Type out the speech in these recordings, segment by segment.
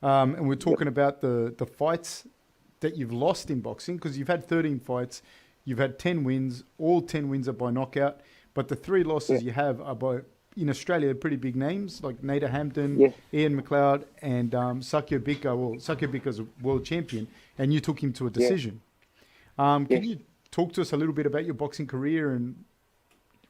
And we're talking about the fights that you've lost in boxing, because you've had 13 fights, you've had 10 wins, all 10 wins are by knockout, but the three losses you have are by, in Australia, pretty big names like Nader Hampton, Ian McLeod, and Sakio Bika. Well, Sakio Bika's a world champion, and you took him to a decision. Can you talk to us a little bit about your boxing career and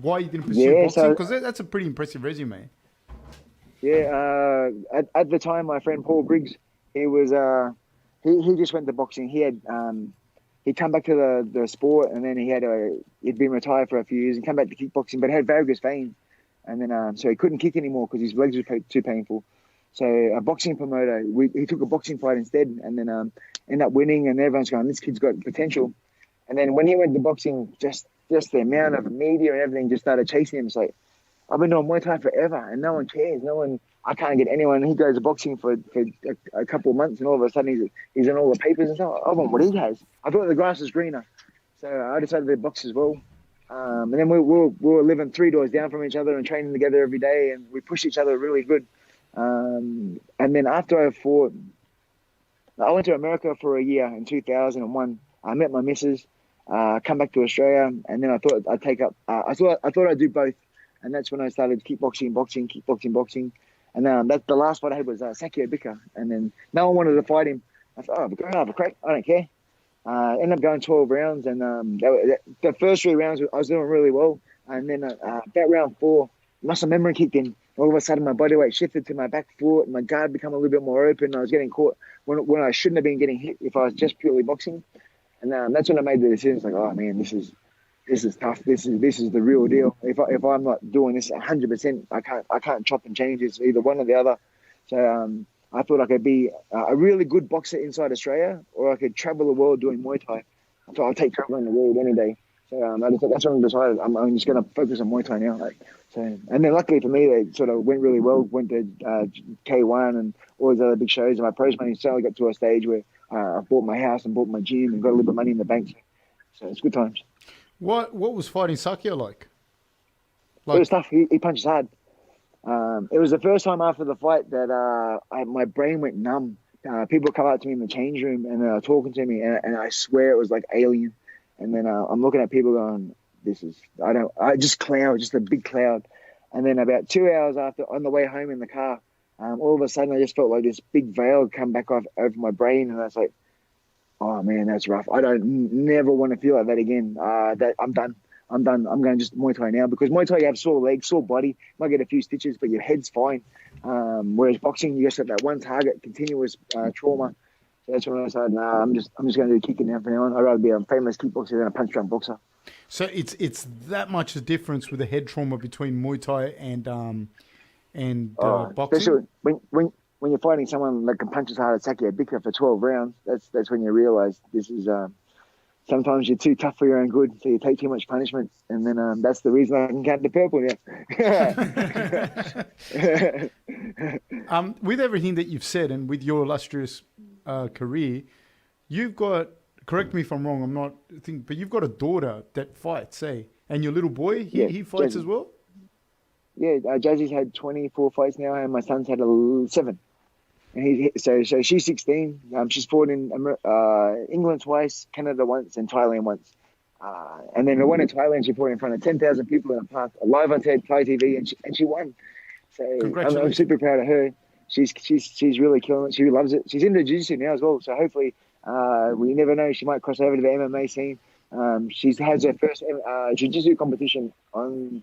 why you didn't pursue boxing? Because that's a pretty impressive resume. Yeah, at the time, my friend Paul Briggs, he was he just went to boxing. He'd come back to the sport, and then he'd been retired for a few years and come back to kickboxing, but had varicose veins, and then so he couldn't kick anymore because his legs were too painful. So a boxing promoter, he took a boxing fight instead, and then ended up winning, and everyone's going, this kid's got potential. And then when he went to boxing, just the amount of media and everything just started chasing him. It's like, I've been doing Muay Thai forever, and no one cares. I can't get anyone. He goes to boxing for a couple of months, and all of a sudden he's in all the papers and stuff. I want what he has. I thought the grass was greener, so I decided to box as well. And then we were living 3 doors down from each other and training together every day, and we pushed each other really good. And then after I fought, I went to America for a year in 2001. I met my missus, come back to Australia, and then I thought I'd take up. I thought I'd do both. And that's when I started kickboxing, boxing. And that's the last fight I had was Sakio Bika. And then no one wanted to fight him. I thought, go have a crack. I don't care. Ended up going 12 rounds. And the first 3 rounds, I was doing really well. And then about round 4, muscle memory kicked in. All of a sudden, my body weight shifted to my back foot. My guard became a little bit more open. I was getting caught when I shouldn't have been getting hit if I was just purely boxing. And that's when I made the decision. It's like, oh, man, this is tough. This is the real deal. If I'm not doing this 100%, I can't chop and change. It's either one or the other. So I thought I could be a really good boxer inside Australia, or I could travel the world doing Muay Thai. So I'll take traveling the world any day. So that's when I decided I'm just going to focus on Muay Thai now. And then luckily for me, they sort of went really well. Went to K1 and all these other big shows. And my prize money suddenly got to a stage where I bought my house and bought my gym and got a little bit of money in the bank. So it's good times. What was fighting Sakio like? It was tough. He punches hard. It was the first time after the fight that my brain went numb. People come up to me in the change room and they're talking to me, and I swear it was like alien. And then I'm looking at people going, just a big cloud. And then about 2 hours after, on the way home in the car, all of a sudden I just felt like this big veil come back off over my brain, and I was like, oh man, that's rough. I don't never want to feel like that again. I'm done. I'm going just Muay Thai now, because Muay Thai you have sore legs, sore body, might get a few stitches, but your head's fine. Whereas boxing, you just have that one target, continuous trauma. So that's when I decided, I'm just going to do kicking now from now on. I'd rather be a famous kickboxer than a punch drunk boxer. So it's that much a difference with the head trauma between Muay Thai and boxing. Especially when you're fighting someone that can punch as hard as Sakio Bika for 12 rounds, that's when you realise this is sometimes you're too tough for your own good, so you take too much punishment, and then that's the reason I can count to purple now. With everything that you've said and with your illustrious career, you've got, correct me if I'm wrong, but you've got a daughter that fights, eh? And your little boy, he fights as well? Yeah, Jazzy's had 24 fights now, and my son's had 7. And so she's 16. She's fought in England twice, Canada once, and Thailand once. And then the one in Thailand, she fought in front of 10,000 people in a park, live on Thai TV, and she won. So I'm super proud of her. She's really killing it. She loves it. She's into jiu-jitsu now as well. So hopefully, we never know, she might cross over to the MMA scene. She has her first jiu-jitsu competition on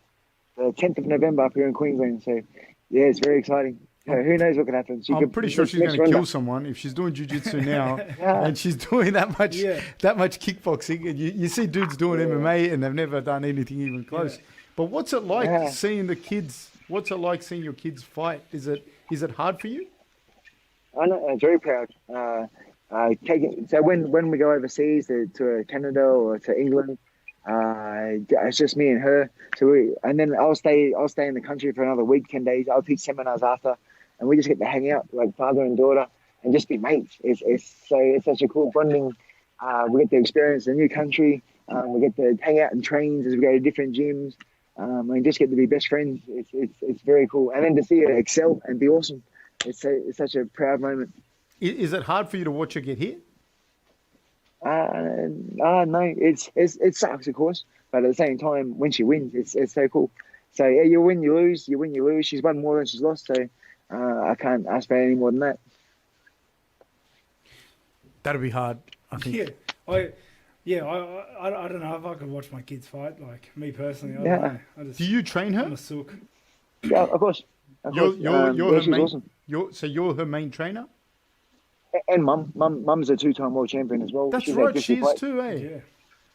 the 10th of November up here in Queensland. So yeah, it's very exciting. Who knows what can happen? I'm pretty sure she's going to kill someone if she's doing jiu-jitsu now and she's doing that much kickboxing. And you see dudes doing MMA and they've never done anything even close. Yeah. But what's it like seeing the kids? What's it like seeing your kids fight? Is it hard for you? I'm very proud. So when we go overseas to Canada or to England, it's just me and her. And then I'll stay in the country for another week, 10 days. I'll teach seminars after. And we just get to hang out like father and daughter and just be mates. It's such a cool bonding. We get to experience a new country. We get to hang out in trains as we go to different gyms. And just get to be best friends. It's very cool. And then to see her excel and be awesome. it's such a proud moment. Is it hard for you to watch her get hit? No, it sucks, of course, but at the same time, when she wins, it's so cool. So yeah, you win, you lose, you win, you lose. She's won more than she's lost, so I can't ask for any more than that. That'd be hard, I think. I don't know if I could watch my kids fight. Like me personally, I don't know. Do you train her? I'm a sook. Yeah, of course. You're her she's main. awesome. You're her main trainer. And mum's a 2-time world champion as well. That's She's right, had she 50 is fights. too, eh? Yeah.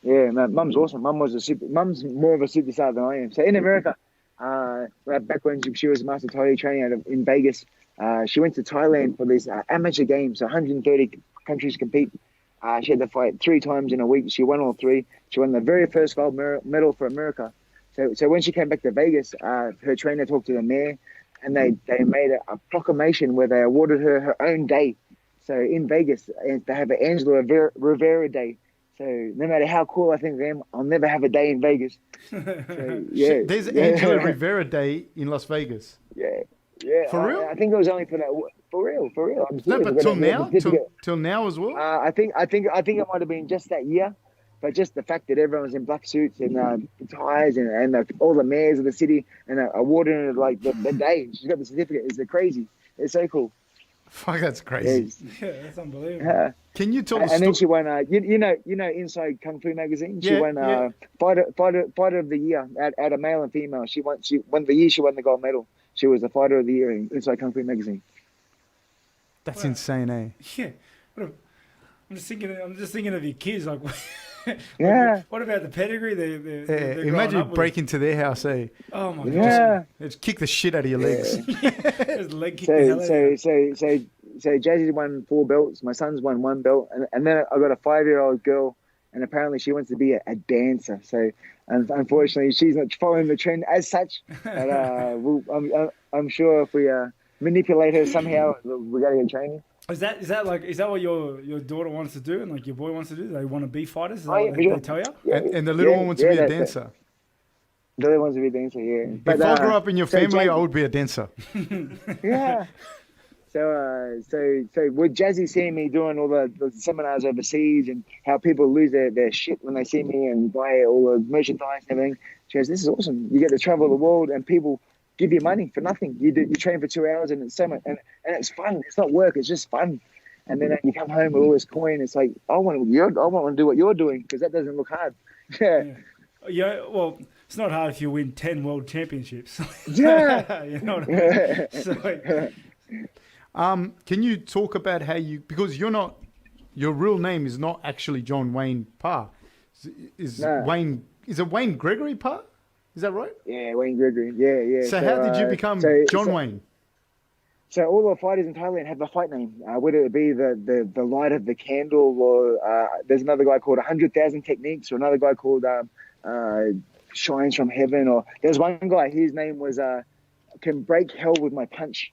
Yeah, man, mum's awesome. Mum's more of a superstar than I am. So in America, back when she was master Thai training in Vegas, she went to Thailand for these amateur games. So 130 countries compete. She had to fight 3 times in a week. She won all 3. She won the very first gold medal for America. So when she came back to Vegas, her trainer talked to the mayor, and they made a proclamation where they awarded her own day. So in Vegas, they have an Angela Rivera Day. So no matter how cool I think I am, I'll never have a day in Vegas. So, yeah, There's Angela Rivera Day in Las Vegas. Yeah. For real? I think it was only for that. For real. No, but till now as well. I think it might have been just that year, but just the fact that everyone was in black suits and ties and all the mayors of the city and awarding her like the day. She's got the certificate. It's crazy. It's so cool. Fuck, that's crazy. Yeah, that's unbelievable. Can you tell the and story? then she won. You know, Inside Kung Fu magazine. She won fighter of the year out of male and female. She won the year she won the gold medal. She was the fighter of the year in Inside Kung Fu magazine. That's insane, eh? Yeah. I'm just thinking of your kids. Like, Yeah. What about the pedigree? They're imagine you break into their house, eh? Oh my Yeah. god! Just kick the shit out of your legs. Just leg kick the hell out of you. So Jazzy won 4 belts. My son's won 1 belt, and then I got a 5-year-old girl, and apparently she wants to be a dancer. So, unfortunately, she's not following the trend as such. But I'm sure if we manipulate her somehow, we got to get training. Is that what your daughter wants to do and like your boy wants to do? They want to be fighters? Is that Oh, yeah, what for sure. they tell you? Yeah, And the little one wants to be a dancer. The other ones to be a dancer, yeah. If I grew up in your family, I Jazzy, would be a dancer. yeah. So with Jazzy seeing me doing all the seminars overseas and how people lose their shit when they see me and buy all the merchandise and everything, she goes, "This is awesome. You get to travel the world and people give you money for nothing. You train for 2 hours and it's so much, and it's fun. It's not work. It's just fun. And then you come home with all this coin. It's like I want to do what you're doing because that doesn't look hard. Yeah. Well, it's not hard if you win 10 world championships. Yeah. You know what I mean? So, can you talk about how because your real name is not actually John Wayne Parr. Is it Wayne Gregory Parr? Is that right? Yeah, Wayne Gregory. Yeah. So how did you become John Wayne? So all the fighters in Thailand have a fight name, whether it be the light of the candle or there's another guy called 100,000 Techniques or another guy called Shines from Heaven, or there's one guy, his name was Can Break Hell with My Punch.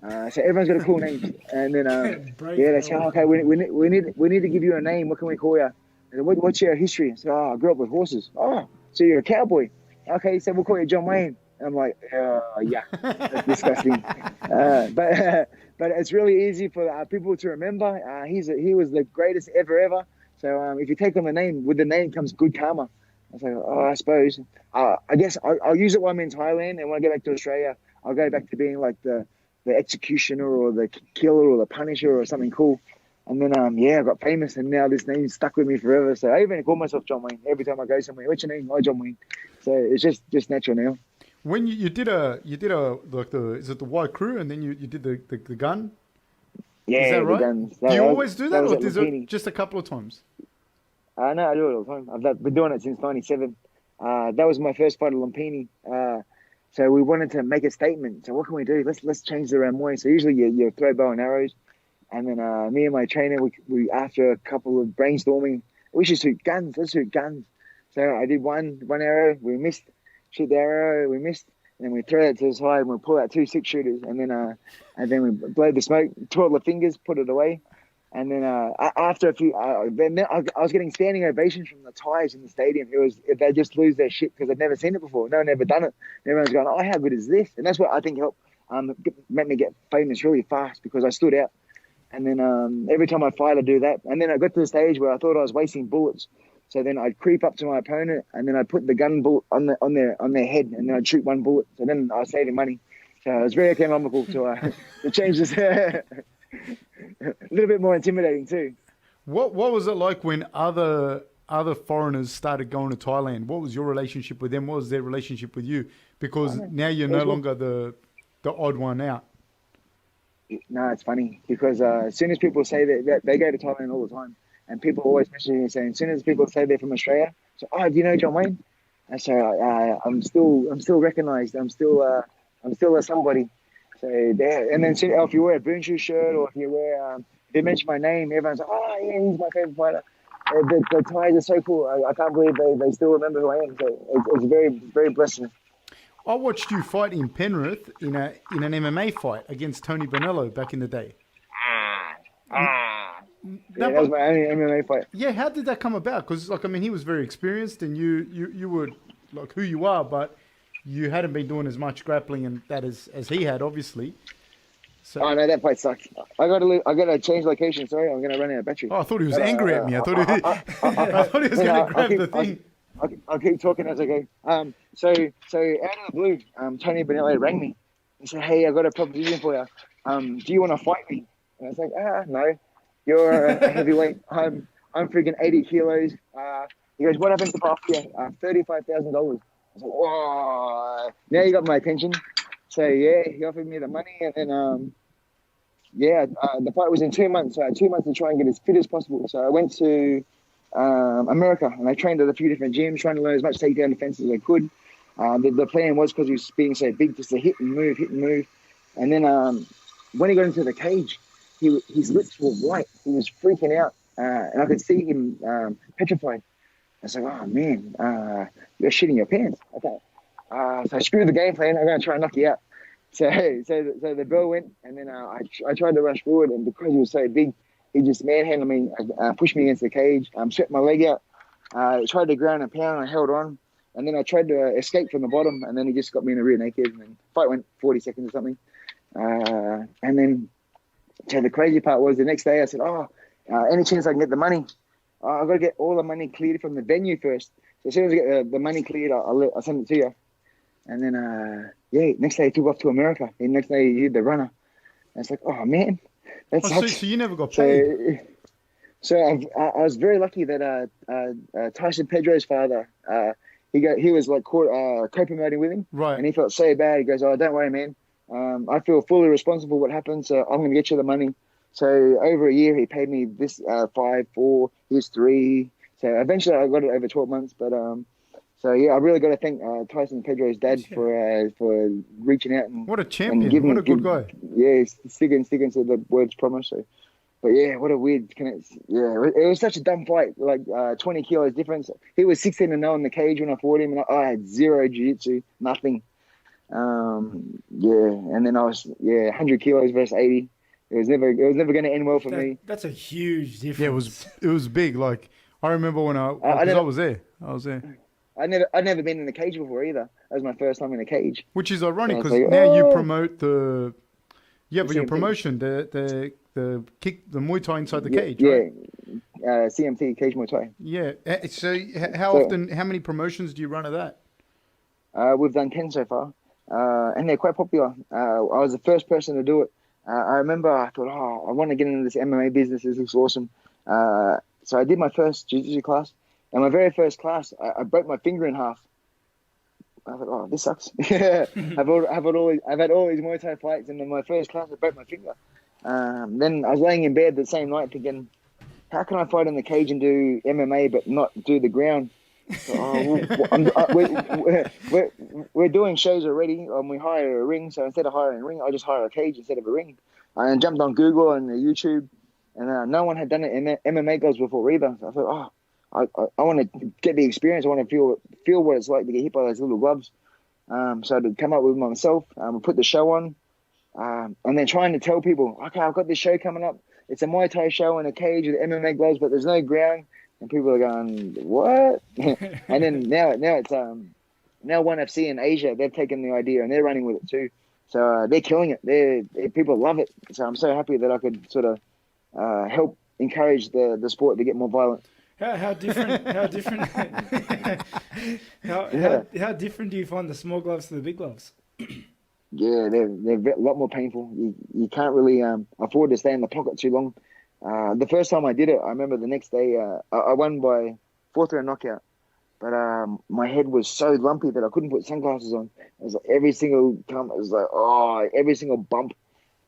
So everyone's got a cool name. And then they say, okay, we need to give you a name. What can we call you? I said, what's your history? I said, I grew up with horses. Oh, so you're a cowboy. Okay, so we'll call you John Wayne. And I'm like, yeah, that's disgusting. But it's really easy for people to remember. He was the greatest ever. So if you take on the name, with the name comes good karma. I was like, I suppose. I guess I'll use it while I'm in Thailand, and when I get back to Australia, I'll go back to being like the executioner or the killer or the punisher or something cool. And then, I got famous, and now this name's stuck with me forever. So I even call myself John Wayne every time I go somewhere. What's your name? Oh, John Wayne. So it's just natural now. When you did is it the White Crew, and then you did the gun? Yeah, is that right? Guns. Do you always do that, or is Lumpini. it just a couple of times? No, I do it all the time. I've been doing it since '97. That was my first fight at Lumpini. So we wanted to make a statement. So what can we do? Let's change the Ramoy. So usually you throw bow and arrows. And then me and my trainer, we after a couple of brainstorming, we should shoot guns. Let's shoot guns. So I did one arrow. We missed. Shoot the arrow. We missed. And then we throw it to the side and we pull out 2 6-shooters. And then we blow the smoke, twirl the fingers, put it away. And then after a few, I was getting standing ovations from the Thais in the stadium. They just lose their shit because they've never seen it before. No one ever done it. And everyone's going, oh, how good is this? And that's what I think helped made me get famous really fast because I stood out. And then every time I fight, I'd do that. And then I got to the stage where I thought I was wasting bullets. So then I'd creep up to my opponent, and then I'd put the gun bullet on their head, and then I'd shoot one bullet. So then I was saving money. So it was very economical to change this. A little bit more intimidating too. What was it like when other foreigners started going to Thailand? What was your relationship with them? What was their relationship with you? Because now you're no longer the odd one out. No, it's funny because as soon as people say that they go to Thailand all the time, and people always message me saying, as soon as people say they're from Australia, so do you know John Wayne? And so I'm still recognised. I'm still a somebody. So there, and then if you wear a Boonshu shirt or if you wear, they mention my name, everyone's like, oh yeah, he's my favourite fighter. The Thais are so cool. I can't believe they still remember who I am. So it's very, very blessing. I watched you fight in Penrith in an MMA fight against Tony Bonello back in the day. That was my only MMA fight. Yeah, how did that come about? Because he was very experienced, and you were like who you are, but you hadn't been doing as much grappling and that as he had, obviously. So, oh no, that fight sucked. I gotta change location. Sorry, I'm gonna run out of battery. Oh, I thought he was angry at me. I thought he was gonna grab the thing. I'll keep talking as I go. So out of the blue, Tony Bonello rang me and said, "Hey, I got a proposition for you. Do you want to fight me?" And I was like, no, you're a heavyweight. I'm freaking 80 kilos. He goes, "What happens if I offer you $35,000?" I was like, "Whoa!" Now you got my attention. So yeah, he offered me the money, and then the fight was in 2 months. So I had 2 months to try and get as fit as possible. So I went to America, and I trained at a few different gyms, trying to learn as much takedown defense as I could. The plan was, because he was being so big, just to hit and move. And then when he got into the cage, his lips were white. He was freaking out, and I could see him petrified. I was like, "Oh man, you're shitting your pants." Okay, so I screwed the game plan. I'm going to try and knock you out. So the bell went, and then I tried to rush forward, and because he was so big, he just manhandled me, pushed me against the cage, swept my leg out, tried to ground and pound, I held on, and then I tried to escape from the bottom, and then he just got me in the rear naked, and then the fight went 40 seconds or something. And then, so the crazy part was the next day I said, any chance I can get the money? I've got to get all the money cleared from the venue first. So as soon as I get the money cleared, I'll send it to you. And then, next day he took off to America. The next day he did the runner. And it's like, oh man. So you never got paid? So I was very lucky that Tyson Pedro's father, he was like co-promoting with him, right? And he felt so bad. He goes, "Oh, don't worry, man. I feel fully responsible for what happened, so I'm going to get you the money." So over a year, he paid me this 5, 4, here's 3. So eventually, I got it over 12 months. But so yeah, I really got to thank Tyson Pedro's dad for reaching out and what a champion, what a good guy. Yeah, sticking to the words promised. So, but yeah, what a weird connect. Yeah, it was such a dumb fight, like 20 kilos difference. He was 16-0 in the cage when I fought him, and I had zero jiu-jitsu, nothing. And then I was 100 kilos versus 80. It was never going to end well for me. That's a huge difference. Yeah, it was big. Like I remember when I was there. I'd never been in a cage before either. That was my first time in a cage. Which is ironic because now you promote but your promotion, the Muay Thai inside the cage, right? Yeah, CMT, Cage Muay Thai. Yeah. So how many promotions do you run of that? We've done 10 so far, and they're quite popular. I was the first person to do it. I remember I thought, I want to get into this MMA business. This looks awesome. So I did my first jiu-jitsu class. And my very first class, I broke my finger in half. I thought, this sucks. I've had all these Muay Thai fights, and in my first class, I broke my finger. Then I was laying in bed the same night thinking, how can I fight in the cage and do MMA but not do the ground? So, we're doing shows already, and we hire a ring. So instead of hiring a ring, I just hire a cage instead of a ring. I jumped on Google and YouTube, and no one had done it in MMA gloves before either. So I thought, I want to get the experience. I want to feel what it's like to get hit by those little gloves. So to come up with myself, put the show on, and then trying to tell people, okay, I've got this show coming up. It's a Muay Thai show in a cage with MMA gloves, but there's no ground. And people are going, what? And then now it's now ONE FC in Asia. They've taken the idea and they're running with it too. So they're killing it. People love it. So I'm so happy that I could sort of help encourage the sport to get more violent. How different how different do you find the small gloves to the big gloves? Yeah, they're a lot more painful. You can't really afford to stay in the pocket too long. The first time I did it, I remember the next day I won by fourth round knockout, but my head was so lumpy that I couldn't put sunglasses on. It was like every single time, it was like every single bump.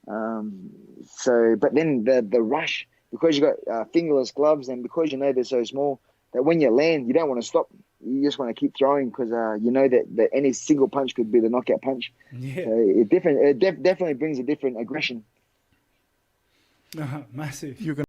But then the rush, because you got fingerless gloves, and because you know they're so small, that when you land, you don't want to stop. You just want to keep throwing because you know that any single punch could be the knockout punch. Yeah. So it definitely brings a different aggression. Massive. You can